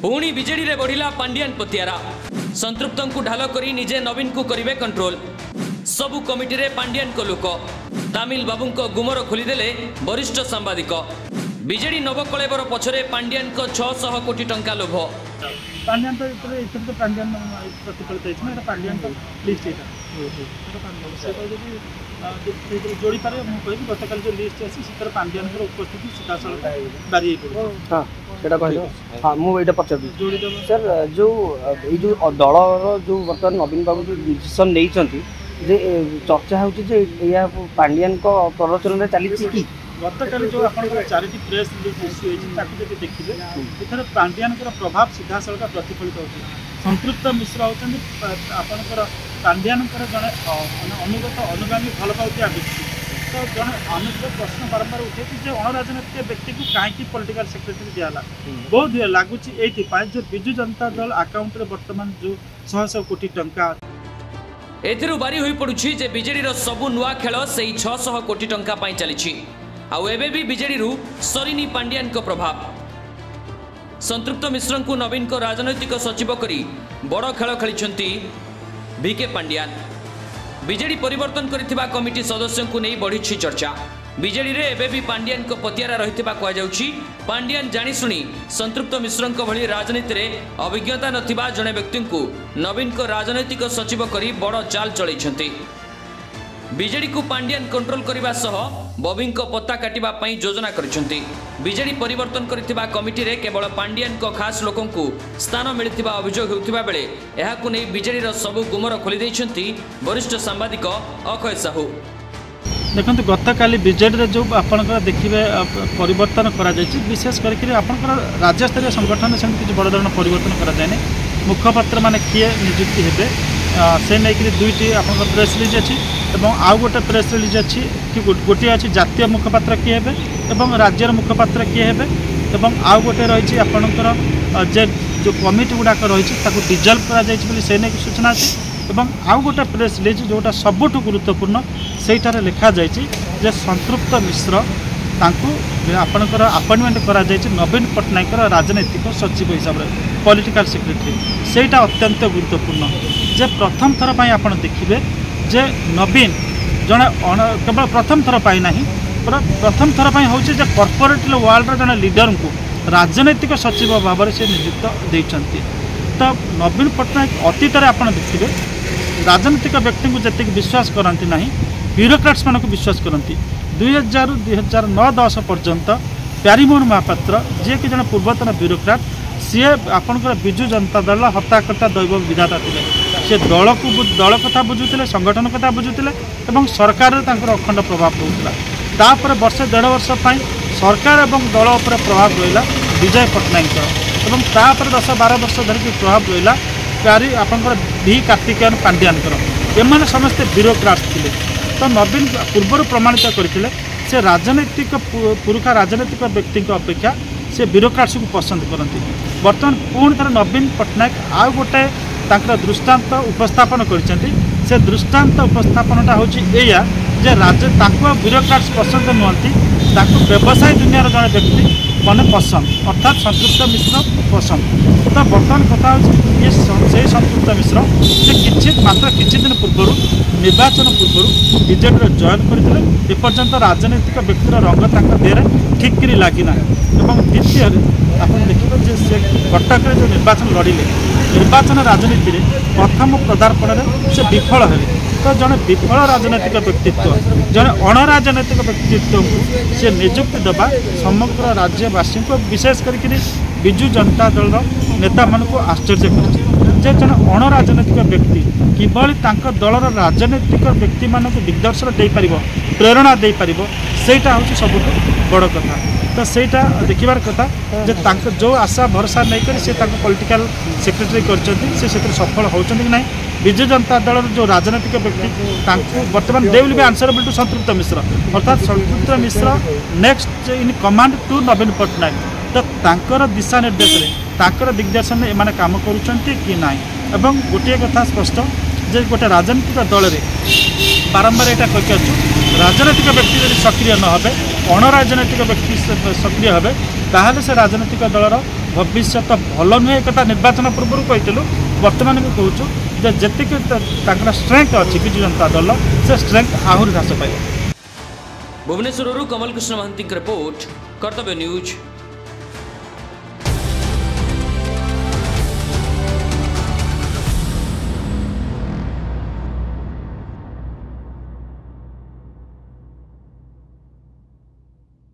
पुणी बीजेडी रे बढ़िला पांडियान पतियारा संतृप्त को ढाल करी निजे नवीन को करिवे कंट्रोल सबु कमिटी रे पांडियान को लोक तामिल बाबू को गुमर खोलीदेले वरिष्ठ सांबादिक बीजेडी नवकलेवर पछरे पांडियान को 600 कोटी टंका लोभ पांडियान तो पांडियान प्रतिफलित है पांडियान तो लिस्ट जोड़ी पारे मुझे गत काल जो लिस्ट अच्छी पांडियान उपस्थिति सीधा बारी हाँ मुझे पचार सर जो जो दलर जो बर्तमान नवीन बाबू जो डिसीजन नहीं जे चर्चा हो पांडियान को प्ररोचन चली कि गत काल जो आप चारिटी प्रेस रिलीज इश्यू होती देखिए इधर पांडियान प्रभाव सीधा सड़क प्रतिफलित होती संतृप्त मिश्र होती आपंकर पांडियान जड़े अनुगत अनुगामी भल पाया व्यक्ति तो जड़े आम प्रश्न बारंबार उठे जो अणराजनैतिक व्यक्ति को कहीं पॉलिटिकल सेक्रेटरी दिहला बहुत लगुच ये जो विजु जनता दल अकाउंट रे वर्तमान जो 600 कोटी टंका एथिरु बारी होई पडुछि जे बीजेडी रो सबु नुआ खेल से 600 कोटी टंका पाई चलीछि आउ एबे भी बीजेडी रु सरीनी पांडियान को प्रभाव संतृप्त मिश्र को नवीन को राजनैतिक सचिव करी बड़ खेल खेली वीके पांडियान बीजेडी परिवर्तन करथिबा कमिटी सदस्यों को नहीं बढ़ी चर्चा बीजेडी रे एबे भी पांडियान को पतियारा रहिथिबा कहा जाउछि पांडियान जानी सुनी संतृप्त मिश्र भली राजनीति रे अभिज्ञता नथिबा जने व्यक्ति को नवीन को राजनैतिक सचिव करी बड़ चाल चलैछंती बीजेडी को पांडियान कंट्रोल करने सह बॉबी को पत्ता काटिबा पई योजना करिसेंती बीजेडी परिवर्तन करथिबा कमिटी रे केवल पांडियान को खास लोकों को स्थान मिलथिबा अभियोग हेउथिबा बेले एहाकु नै बीजेडी रो सबु गुमर खोली दैछंती वरिष्ठ सांबादिक अक्षय साहू देखो गत काली बीजेडी रे जो आपनकर देखिबे परिवर्तन करा जायछि विशेष करके आपनकर राज्य स्तरीय संगठन से किछ बड़ धरण परिवर्तन करा जायने मुखपात्र माने किए नियुक्ति हेबे से नहीं दुईटी आप प्रेस रिलीज अच्छी आउ गोटे प्रेस रिलीज अच्छी कि गोटे अच्छी जातीय मुखपात्र किए हे राज्यर मुखपात्र किए हे आउ गोटे रही आपणकर जे जो कमिटी गुड़ाक रही डिजल्व कर सूचना अच्छी आउ गोटे प्रेस रिलीज जोटा सबुठ गुरुत्वपूर्ण से लिखा जाए संतृप्त मिश्र आपणकर अपॉइंटमेंट करा नवीन पट्टनायक राजनैतिक सचिव हिसाब से पॉलिटिकल सेक्रेटरी सेटा अत्यंत गुरुत्वपूर्ण जे प्रथम थर पर आप देखिए जे नवीन जड़े केवल प्रथम थर पर ना प्रथम थर पर हूँ कॉर्पोरेट वर्ल्ड जड़े लीडर को राजनैतिक सचिव भाव से नियुक्त देते तो नवीन पट्टनायक अतीत में आप देखिए राजनैतिक व्यक्ति को जी विश्वास करती ना ब्यूरोक्राट्स मान विश्वास करती 2000-2009-10 पर्यंत प्यारीमोहन महापात्र जी कि जड़े पूर्वतन ब्यूरोक्राट सी आपंकर विजु जनता दल हताकटा दैव विधाता थे सी दल को दल कथा बुझुते संगठन कथा बुझुते सरकार अखंड प्रभाव रोला वर्षे 1.5 वर्ष सरकार और दल पर प्रभाव रहा विजय पट्टनायक 10-12 वर्ष धरिकी प्रभाव रहा प्यारी आपंकर भी कार्तिकेयन पांडियान एम समस्ते ब्यूरोक्राट्स थे तो नवीन पूर्व प्रमाणित करते से राजनैतिक पुरुखा राजनैतिक व्यक्ति अपेक्षा से ब्यूरोक्राट्स को पसंद करती बर्तमान पुणी थर नवीन पट्टनायक आउ गोटे दृष्टांत उपस्थापन कर दृष्टांत उपस्थापनटा हूँ या ब्यूरोक्राट्स पसंद नुहति व्यवसाय दुनिया जड़े व्यक्ति मैंने पसंद अर्थात संतृप्त मिश्र पसंद तो बर्तमान कथा ये संतृप्त मिश्र से मात्र किछि दिन पूर्व निर्वाचन पूर्व बीजेडी जॉइन करते एपर्यंत राजनैतिक व्यक्तिर रंग देह ठीक कर लगिना द्वितीय आप देखिए से कटक जो निर्वाचन लड़िले निर्वाचन राजनीति में प्रथम पदार्पण से विफल है तो जड़े विफल राजनैतिक व्यक्तित्व जड़े अणराजनैतिक व्यक्तित्व को से नियुक्ति देवा समग्र राज्यवासी को विशेष करके विजु जनता दल नेता मान को आश्चर्य कर जड़े अणराजनैतिक व्यक्ति किभली दलर राजनैतिक व्यक्ति मान दिग्दर्शन दे पार प्रेरणा दे पार सेटा हूँ सब बड़ कथा तो सेटा देखिबार कथा जे जो आशा भरोसा नहीं करी से पॉलिटिकल सेक्रेटरी करछंती से सफल होचंती कि नहीं विजु जनता दल जो राजनैतिक व्यक्ति वर्तमान they will be answerable to Santrupt Mishra अर्थात Santrupt Mishra next in command to Naveen Patnaik तो तांकर दिशा निर्देश तांकर दिग्दर्शन में एमाने काम करूछंती कि नहीं एवं गोटे कथा स्पष्ट जे गोटे राजनीतिक दल में बारंबार यहाँ कही राजनैतिक व्यक्ति यदि सक्रिय न हे अणराजनैतिक व्यक्ति सक्रिय हे ताहले से राजनैतिक दलर भविष्य भल नुहे एक निर्वाचन पूर्व कहूँ बर्तमान भी कहूँ जी स्ट्रेंथ अच्छी विजु जनता दल से स्ट्रेंथ आहरी ह्रास पाइब। भुवनेश्वर कमल कृष्ण महांती रिपोर्ट कर्तव्य न्यूज।